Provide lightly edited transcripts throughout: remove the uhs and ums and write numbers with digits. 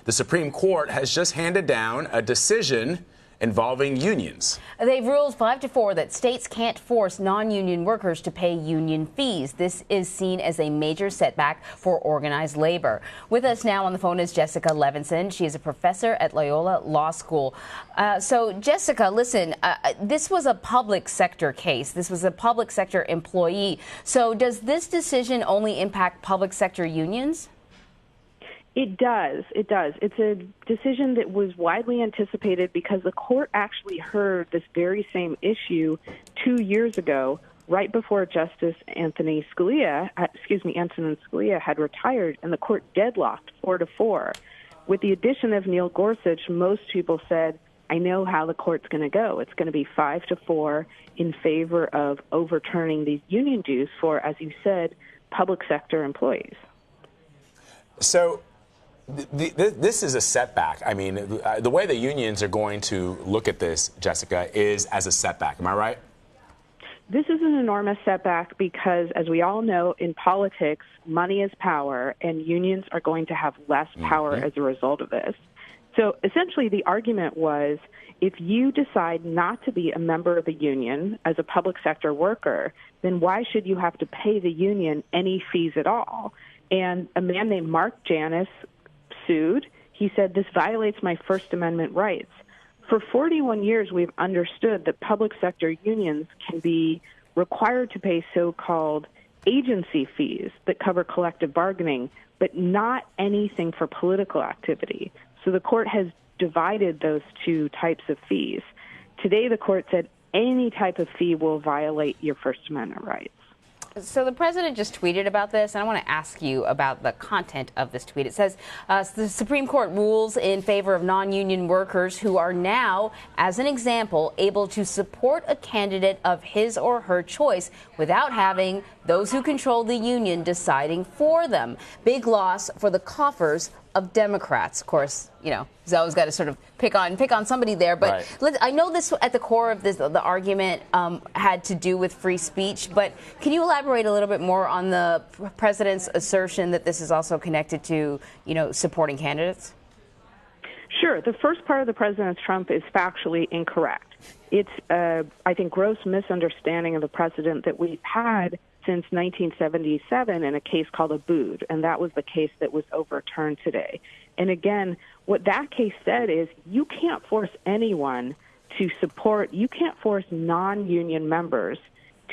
the Supreme Court has just handed down a decision involving unions. They've ruled 5-4 that states can't force non-union workers to pay union fees. This is seen as a major setback for organized labor. With us now on the phone is Jessica Levinson. She is a professor at Loyola Law School. So, Jessica, listen, this was a public sector case. This was a public sector employee. So does this decision only impact public sector unions? It does. It does. It's a decision that was widely anticipated because the court actually heard this very same issue 2 years ago, right before Justice Antonin Scalia had retired, and the court deadlocked 4-4. With the addition of Neil Gorsuch, most people said, I know how the court's going to go. It's going to be 5-4 in favor of overturning these union dues for, as you said, public sector employees. So this is a setback. I mean, the way the unions are going to look at this, Jessica, is as a setback. Am I right? This is an enormous setback because, as we all know, in politics, money is power, and unions are going to have less power as a result of this. So essentially, the argument was, if you decide not to be a member of the union as a public sector worker, then why should you have to pay the union any fees at all? And a man named Mark Janus sued. He said, this violates my First Amendment rights. For 41 years, we've understood that public sector unions can be required to pay so-called agency fees that cover collective bargaining, but not anything for political activity. So the court has divided those two types of fees. Today, the court said any type of fee will violate your First Amendment rights. So the president just tweeted about this, and I want to ask you about the content of this tweet. It says the Supreme Court rules in favor of non-union workers who are now, as an example, able to support a candidate of his or her choice without having those who control the union deciding for them. Big loss for the coffers of Democrats. Of course, you know, Zoe's got to sort of pick on somebody there. But right. I know this at the core of this, the argument had to do with free speech. But can you elaborate a little bit more on the president's assertion that this is also connected to, you know, supporting candidates? Sure. The first part of the president's Trump is factually incorrect. It's, I think, gross misunderstanding of the president that we've had since 1977 in a case called Abood, and that was the case that was overturned today. And again, what that case said is you can't force anyone to support, you can't force non-union members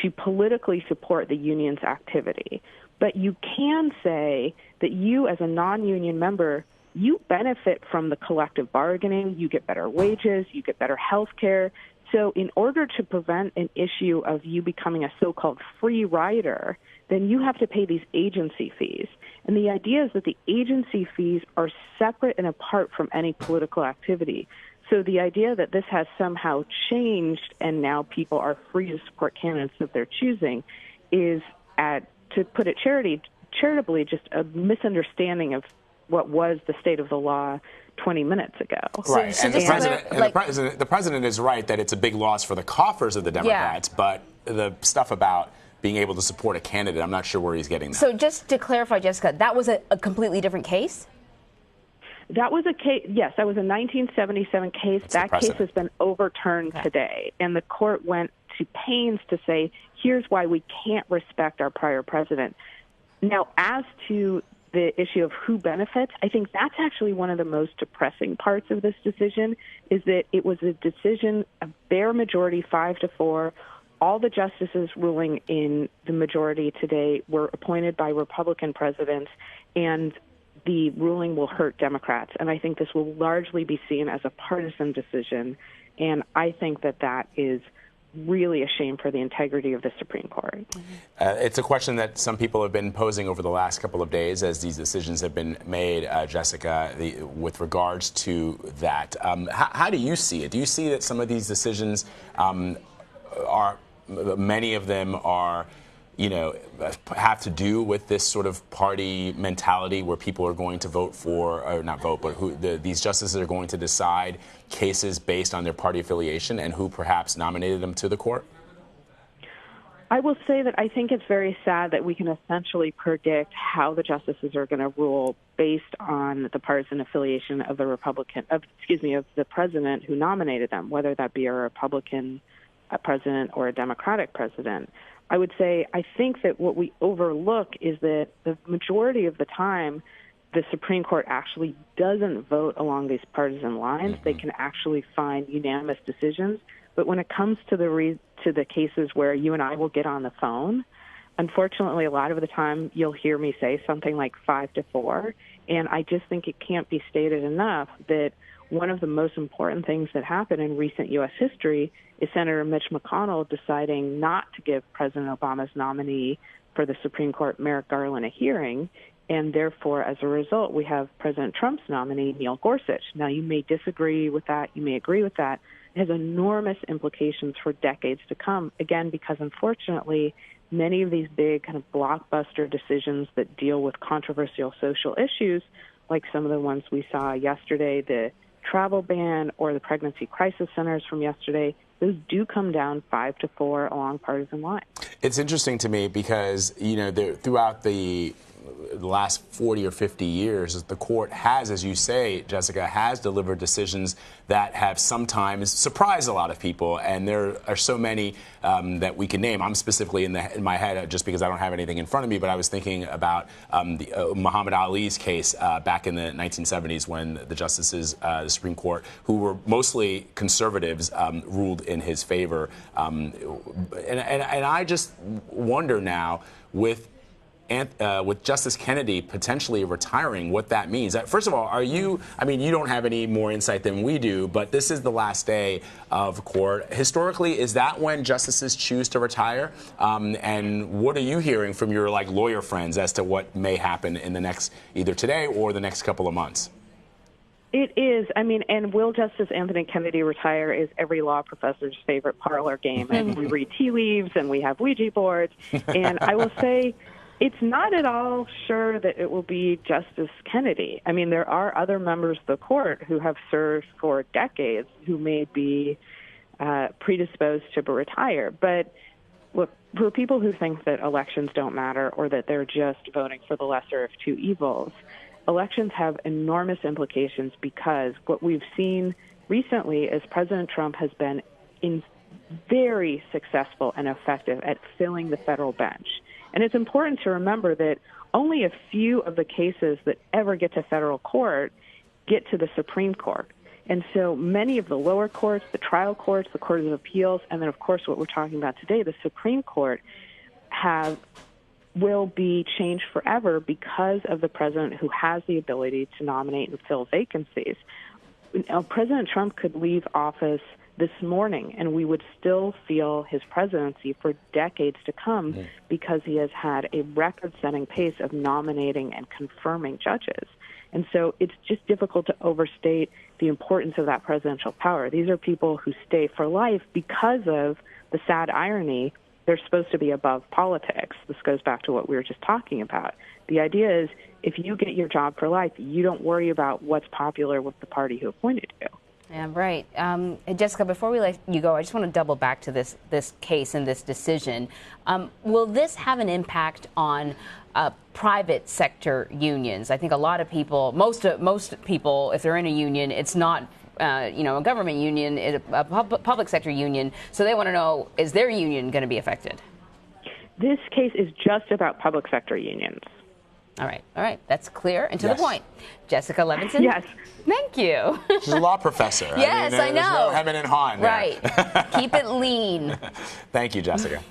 to politically support the union's activity. But you can say that you, as a non-union member, you benefit from the collective bargaining, you get better wages, you get better health care. So in order to prevent an issue of you becoming a so-called free rider, then you have to pay these agency fees. And the idea is that the agency fees are separate and apart from any political activity. So the idea that this has somehow changed and now people are free to support candidates that they're choosing is, to put it charitably, just a misunderstanding of what was the state of the law 20 minutes ago. Right, and the president is right that it's a big loss for the coffers of the Democrats, but the stuff about being able to support a candidate, I'm not sure where he's getting that. So just to clarify, Jessica, that was a completely different case? That was a case, yes, that was a 1977 case. That case has been overturned today, and the court went to pains to say, here's why we can't respect our prior president. Now, as to the issue of who benefits, I think that's actually one of the most depressing parts of this decision, is that it was a decision, a bare majority, 5-4. All the justices ruling in the majority today were appointed by Republican presidents, and the ruling will hurt Democrats. And I think this will largely be seen as a partisan decision, and I think that that is really a shame for the integrity of the Supreme Court. It's a question that some people have been posing over the last couple of days as these decisions have been made, Jessica, with regards to that. How do you see it? Do you see that some of these decisions many of them are, you know, have to do with this sort of party mentality where people are going to vote for, or not vote, but these justices are going to decide cases based on their party affiliation and who perhaps nominated them to the court? I will say that I think it's very sad that we can essentially predict how the justices are going to rule based on the partisan affiliation of the of the president who nominated them, whether that be a Republican president or a Democratic president. I would say I think that what we overlook is that the majority of the time, the Supreme Court actually doesn't vote along these partisan lines. They can actually find unanimous decisions. But when it comes to the cases where you and I will get on the phone, unfortunately, a lot of the time you'll hear me say something like 5-4. And I just think it can't be stated enough that one of the most important things that happened in recent U.S. history is Senator Mitch McConnell deciding not to give President Obama's nominee for the Supreme Court, Merrick Garland, a hearing. And therefore, as a result, we have President Trump's nominee, Neil Gorsuch. Now, you may disagree with that. You may agree with that. It has enormous implications for decades to come, again, because unfortunately, many of these big kind of blockbuster decisions that deal with controversial social issues, like some of the ones we saw yesterday, the travel ban or the pregnancy crisis centers from yesterday, those do come down 5-4 along partisan lines. It's interesting to me because, throughout the last 40 or 50 years, the court has, as you say, Jessica, has delivered decisions that have sometimes surprised a lot of people, and there are so many that we can name. I'm specifically in my head, just because I don't have anything in front of me, but I was thinking about Muhammad Ali's case back in the 1970s when the justices, the Supreme Court, who were mostly conservatives, ruled in his favor. And I just wonder now, with Justice Kennedy potentially retiring, what that means. First of all, you don't have any more insight than we do, but this is the last day of court. Historically, is that when justices choose to retire? And what are you hearing from your lawyer friends as to what may happen in the next, either today or the next couple of months? It is. And will Justice Anthony Kennedy retire is every law professor's favorite parlor game. And we read tea leaves and we have Ouija boards. And I will say, it's not at all sure that it will be Justice Kennedy. There are other members of the court who have served for decades who may be predisposed to retire. But look, for people who think that elections don't matter or that they're just voting for the lesser of two evils, elections have enormous implications, because what we've seen recently is President Trump has been very successful and effective at filling the federal bench. And it's important to remember that only a few of the cases that ever get to federal court get to the Supreme Court. And so many of the lower courts, the trial courts, the courts of appeals, and then, of course, what we're talking about today, the Supreme Court, will be changed forever because of the president who has the ability to nominate and fill vacancies. Now, President Trump could leave office this morning, and we would still feel his presidency for decades to come, because he has had a record-setting pace of nominating and confirming judges. And so it's just difficult to overstate the importance of that presidential power. These are people who stay for life because of the sad irony. They're supposed to be above politics. This goes back to what we were just talking about. The idea is, if you get your job for life, you don't worry about what's popular with the party who appointed you. Yeah, right. Jessica, before we let you go, I just want to double back to this case and this decision. Will this have an impact on private sector unions? I think a lot of people, most people, if they're in a union, it's not a government union, a public sector union. So they want to know, is their union going to be affected? This case is just about public sector unions. All right. That's clear and to the point. Jessica Levinson? Yes. Thank you. She's a law professor. Yes, I know. There's no hemming and hawing there. Right. Keep it lean. Thank you, Jessica.